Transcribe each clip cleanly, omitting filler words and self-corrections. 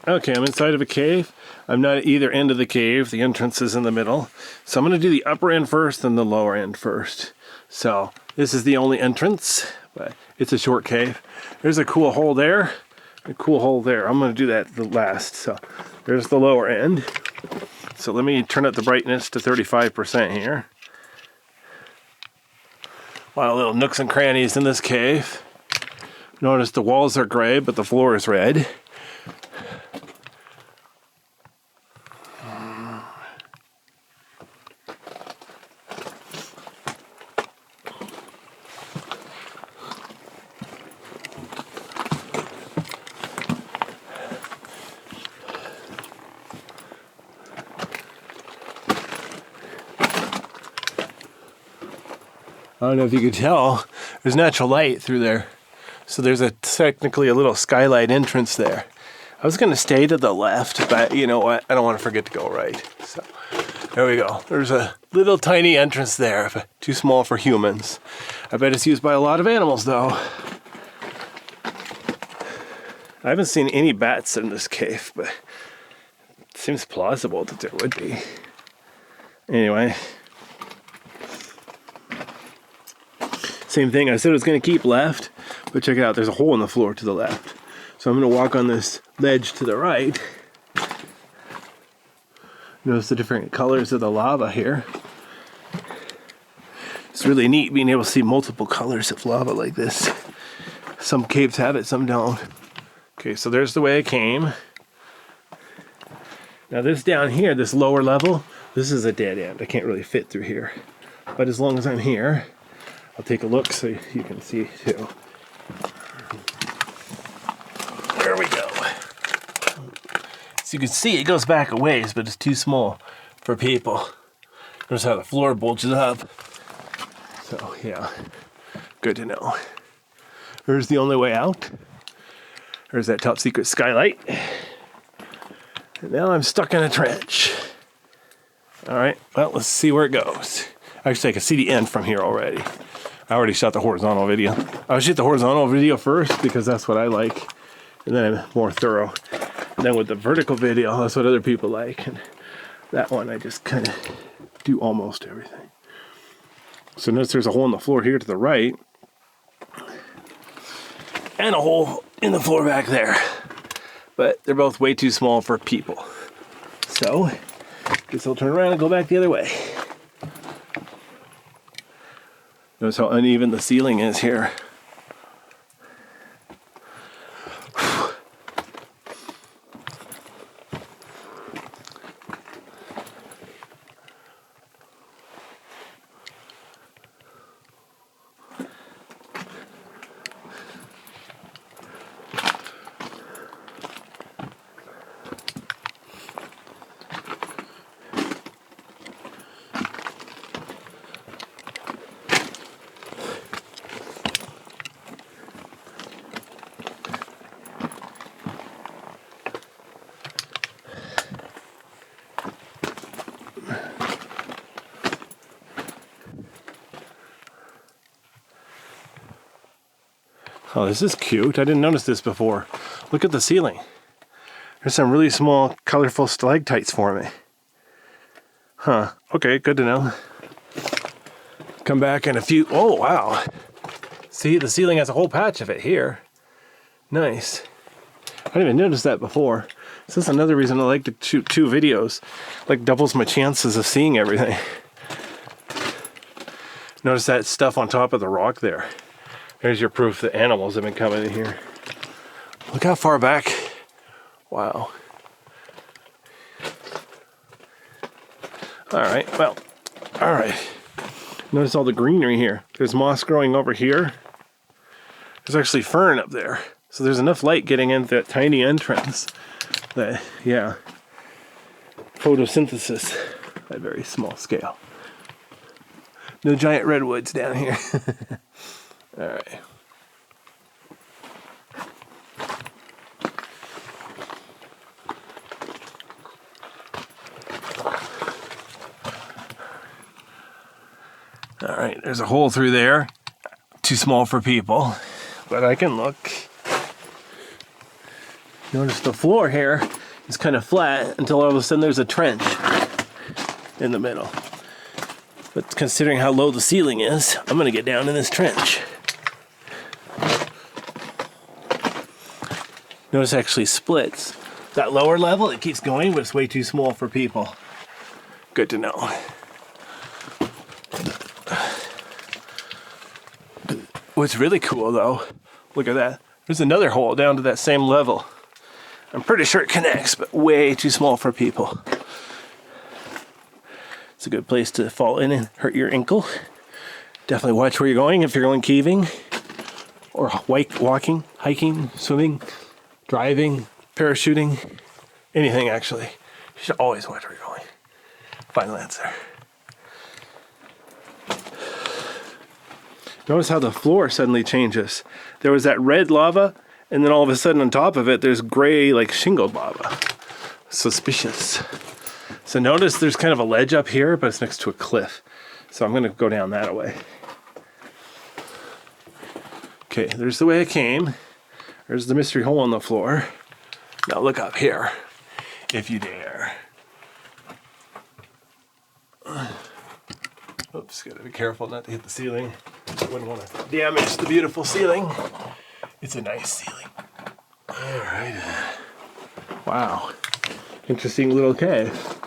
Okay, I'm inside of a cave. I'm not at either end of the cave. The entrance is in the middle. So I'm going to do the upper end first and the lower end first. So this is the only entrance, but it's a short cave. There's a cool hole there, a cool hole there. I'm going to do that the last. So there's the lower end. So let me turn up the brightness to 35% here. A lot of little nooks and crannies in this cave. Notice the walls are gray, but the floor is red. I don't know if you could tell, there's natural light through there. So there's technically a little skylight entrance there. I was gonna stay to the left, but you know what? I don't want to forget to go right. So there we go. There's a little tiny entrance there, but too small for humans. I bet it's used by a lot of animals though. I haven't seen any bats in this cave, but it seems plausible that there would be. Anyway. Same thing, I said I was going to keep left, but check it out, there's a hole in the floor to the left. So I'm going to walk on this ledge to the right. Notice the different colors of the lava here. It's really neat being able to see multiple colors of lava like this. Some caves have it, some don't. Okay, so there's the way I came. Now this down here, this lower level, this is a dead end. I can't really fit through here. But as long as I'm here, I'll take a look so you can see too. There we go. So you can see it goes back a ways, but it's too small for people. Notice how the floor bulges up. So yeah, good to know. There's the only way out. There's that top secret skylight. And now I'm stuck in a trench. All right, well, let's see where it goes. Actually, I can see the end from here already. I already shot the horizontal video. I'll shoot the horizontal video first because that's what I like. And then I'm more thorough. And then with the vertical video, that's what other people like. And that one, I just kind of do almost everything. So notice there's a hole in the floor here to the right. And a hole in the floor back there. But they're both way too small for people. So, guess I'll turn around and go back the other way. Notice how uneven the ceiling is here. Oh, this is cute. I didn't notice this before. Look at the ceiling. There's some really small, colorful stalactites forming. Huh. Okay, good to know. Come back in a few... Oh, wow. See, the ceiling has a whole patch of it here. Nice. I didn't even notice that before. This is another reason I like to shoot 2 videos. Like, doubles my chances of seeing everything. Notice that stuff on top of the rock there. There's your proof that animals have been coming in here. Look how far back. Wow. All right, well, all right. Notice all the greenery here. There's moss growing over here. There's actually fern up there. So there's enough light getting into that tiny entrance that, yeah, photosynthesis at a very small scale. No giant redwoods down here. All right. All right, there's a hole through there. Too small for people, but I can look. Notice the floor here is kind of flat until all of a sudden there's a trench in the middle. But considering how low the ceiling is, I'm going to get down in this trench. Notice it actually splits. That lower level, it keeps going, but it's way too small for people. Good to know. What's really cool though, look at that. There's another hole down to that same level. I'm pretty sure it connects, but way too small for people. It's a good place to fall in and hurt your ankle. Definitely watch where you're going if you're going caving, or walking, hiking, swimming, driving, parachuting, anything actually. You should always watch where you're going. Final answer. Notice how the floor suddenly changes. There was that red lava, and then all of a sudden on top of it, there's gray, like shingled lava. Suspicious. So notice there's kind of a ledge up here, but it's next to a cliff. So I'm gonna go down that way. Okay, there's the way I came. There's the mystery hole in the floor. Now look up here, if you dare. Oops, gotta be careful not to hit the ceiling. Wouldn't want to damage the beautiful ceiling. It's a nice ceiling. All right. Wow. Interesting little cave.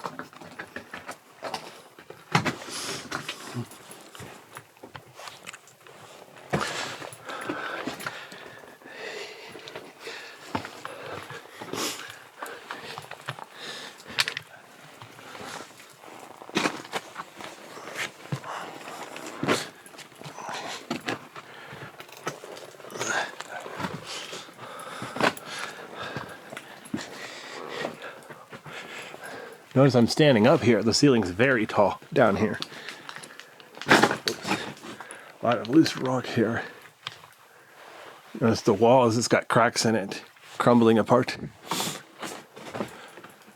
Notice I'm standing up here. The ceiling's very tall down here. Oops. A lot of loose rock here. Notice the walls, it's got cracks in it, crumbling apart.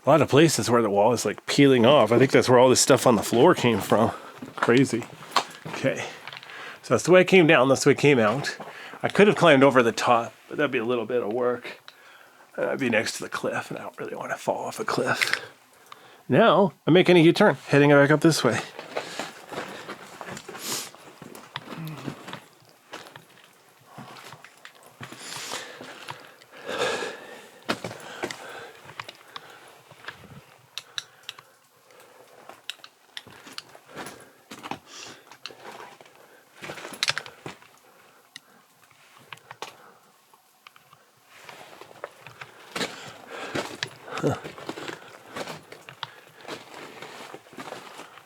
A lot of places where the wall is like peeling off. I think that's where all this stuff on the floor came from. Crazy. Okay, so that's the way I came down, that's the way I came out. I could have climbed over the top, but that'd be a little bit of work. I'd be next to the cliff, and I don't really want to fall off a cliff. Now, I'm making a U-turn, heading back up this way.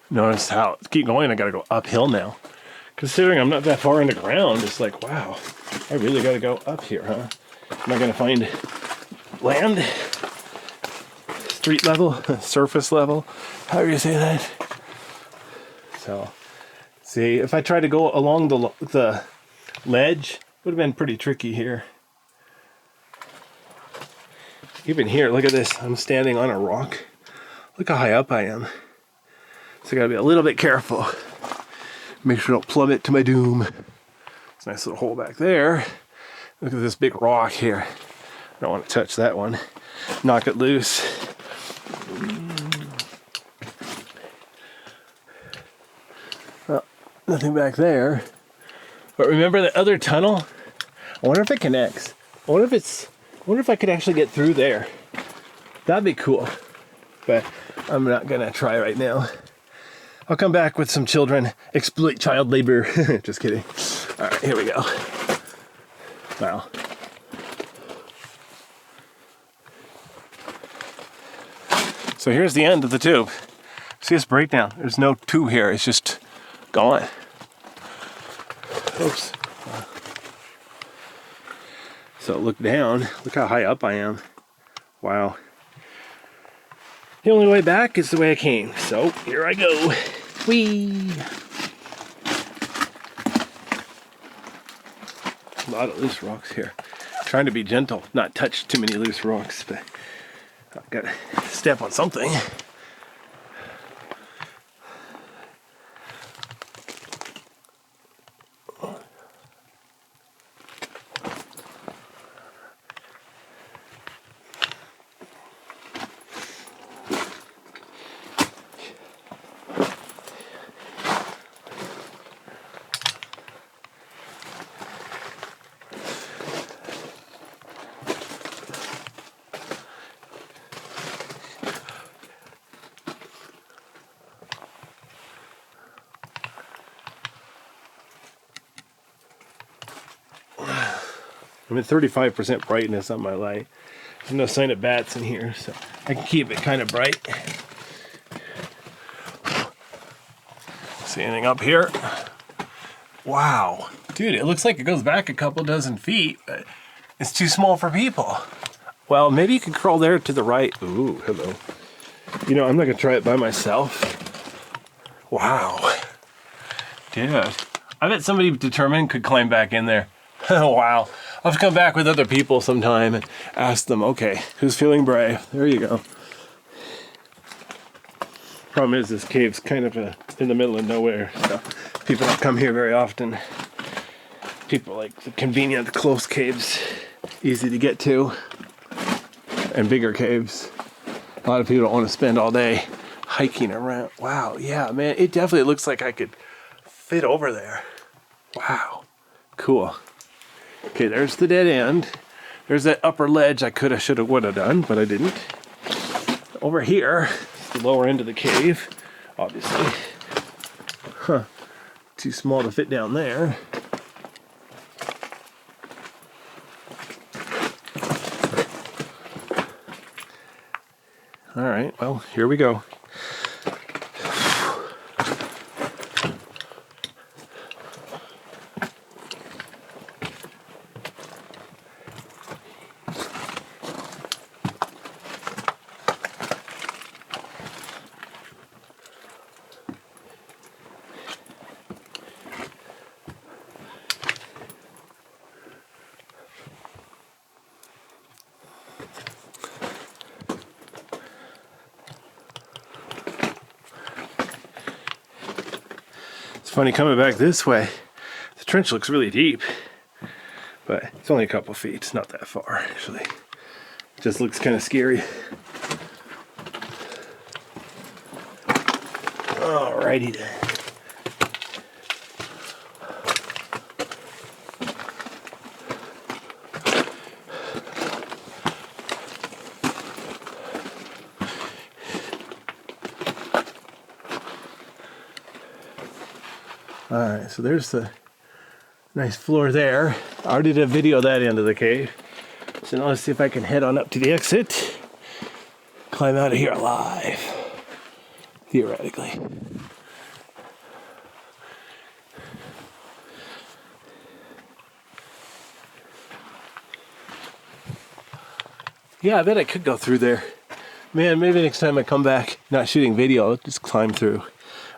Notice how, keep going, I gotta go uphill now. Considering I'm not that far in the ground, it's like, wow, I really gotta go up here, huh? Am I gonna find land? Street level? Surface level? However you say that. So, see, if I tried to go along the ledge, it would have been pretty tricky here. Even here, look at this, I'm standing on a rock. Look how high up I am. So I gotta be a little bit careful. Make sure I don't plummet to my doom. It's a nice little hole back there. Look at this big rock here. I don't want to touch that one. Knock it loose. Well, nothing back there. But remember the other tunnel? I wonder if it connects. I wonder if I could actually get through there. That'd be cool. But I'm not gonna try right now. I'll come back with some children, exploit child labor. Just kidding. All right, here we go. Wow. So here's the end of the tube. See this breakdown? There's no tube here, it's just gone. Oops. So look down, look how high up I am. Wow. The only way back is the way I came. So here I go. Whee! A lot of loose rocks here. Trying to be gentle, not touch too many loose rocks, but I've got to step on something. I'm at 35% brightness on my light. There's no sign of bats in here, so I can keep it kind of bright. See anything up here? Wow. Dude, it looks like it goes back a couple dozen feet, but it's too small for people. Well, maybe you could crawl there to the right. Ooh, hello. You know, I'm not gonna try it by myself. Wow. Dude, I bet somebody determined could climb back in there. Wow. I'll have to come back with other people sometime and ask them, okay, who's feeling brave? There you go. Problem is, this cave's kind of in the middle of nowhere, so people don't come here very often. People like the convenient, close caves, easy to get to, and bigger caves. A lot of people don't want to spend all day hiking around. Wow, yeah, man, it definitely looks like I could fit over there. Wow, cool. Okay, there's the dead end. There's that upper ledge I coulda, shoulda, woulda done, but I didn't. Over here, the lower end of the cave, obviously. Huh, too small to fit down there. All right, well, here we go. It's funny coming back this way. The trench looks really deep, but it's only a couple feet. It's not that far, actually. It just looks kind of scary. Alrighty then. Alright, so there's the nice floor there. I already did a video of that end of the cave. So now let's see if I can head on up to the exit. Climb out of here alive. Theoretically. Yeah, I bet I could go through there. Man, maybe next time I come back not shooting video, I'll just climb through.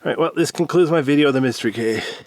Alright, well, this concludes my video of the Mystery Cave.